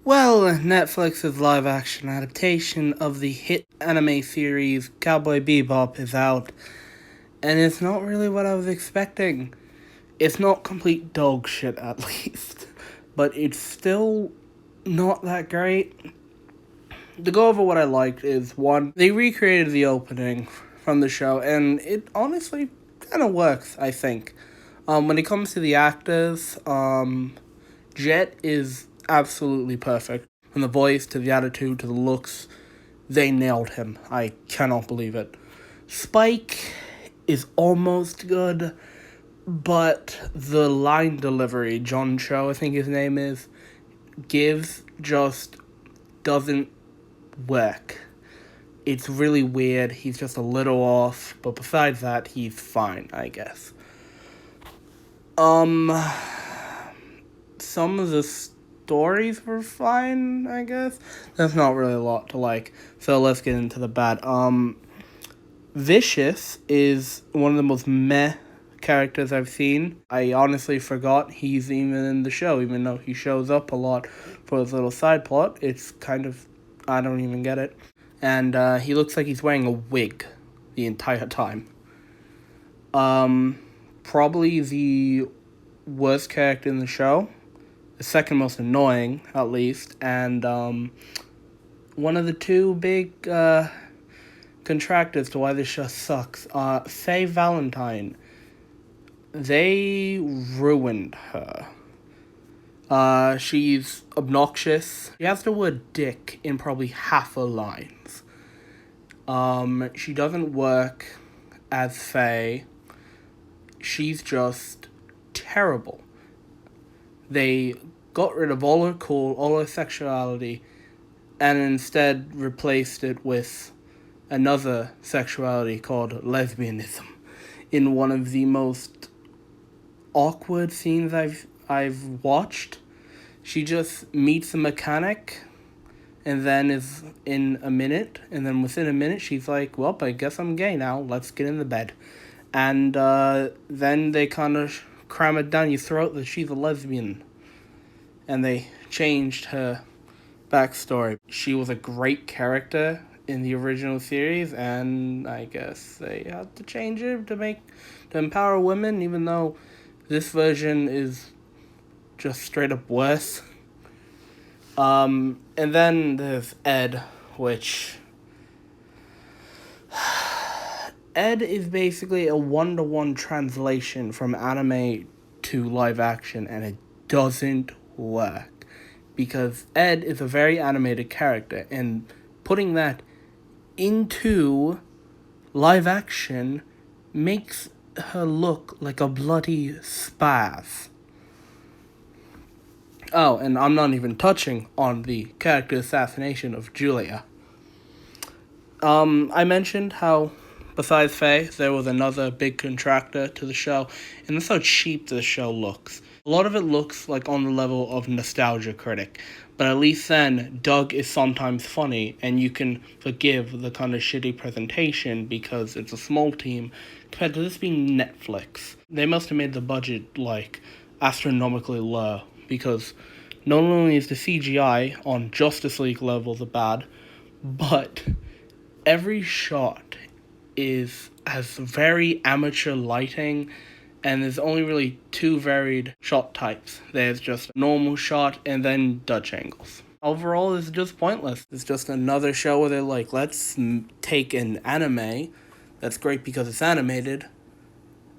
Well, Netflix's live-action adaptation of the hit anime series Cowboy Bebop is out, and it's not really what I was expecting. It's not complete dog shit, at least, but it's still not that great. To go over what I liked is, one, they recreated the opening from the show, and it honestly kind of works, I think. When it comes to the actors, Jet is absolutely perfect. From the voice to the attitude to the looks, they nailed him. I cannot believe it. Spike is almost good, but the line delivery, John Cho, I think his name is, gives just doesn't work. It's really weird. He's just a little off, but besides that, he's fine, I guess. Some of the stories were fine, I guess. That's not really a lot to like. So let's get into the bad. Vicious is one of the most meh characters I've seen. I honestly forgot he's even in the show, even though he shows up a lot for his little side plot. It's kind of, I don't even get it. And he looks like he's wearing a wig the entire time. Probably the worst character in the show. The second most annoying, at least. And one of the two big contractors to why this show sucks. Faye Valentine. They ruined her. She's obnoxious. She has the word dick in probably half her lines. She doesn't work as Faye. She's just terrible. They got rid of all her sexuality, and instead replaced it with another sexuality called lesbianism in one of the most awkward scenes I've watched. She just meets a mechanic and then is in a minute, and then within a minute she's like, well, I guess I'm gay now, let's get in the bed. And then they kind of cram it down your throat that she's a lesbian. And they changed her backstory. She was a great character in the original series, and I guess they had to change it to empower women, even though this version is just straight up worse. And then there's Ed, which Ed is basically a one-to-one translation from anime to live action, and it doesn't work. Because Ed is a very animated character, and putting that into live action makes her look like a bloody spaz. Oh, and I'm not even touching on the character assassination of Julia. I mentioned how, besides Faye, there was another big contractor to the show, and that's how cheap the show looks. A lot of it looks like on the level of Nostalgia Critic, but at least then, Doug is sometimes funny, and you can forgive the kind of shitty presentation because it's a small team, compared to this being Netflix. They must have made the budget, astronomically low, because not only is the CGI on Justice League levels bad, but every shot has very amateur lighting, and there's only really two varied shot types. There's just a normal shot and then Dutch angles. Overall, it's just pointless. It's just another show where they're like, let's take an anime that's great because it's animated,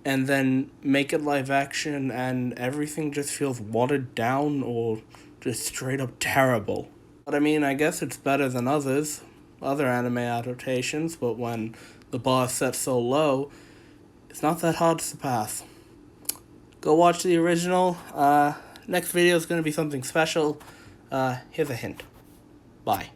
and then make it live action, and everything just feels watered down or just straight up terrible. But I mean, I guess it's better than other anime adaptations, but when the bar is set so low, it's not that hard to surpass. Go watch the original. Next video is going to be something special. Here's a hint. Bye.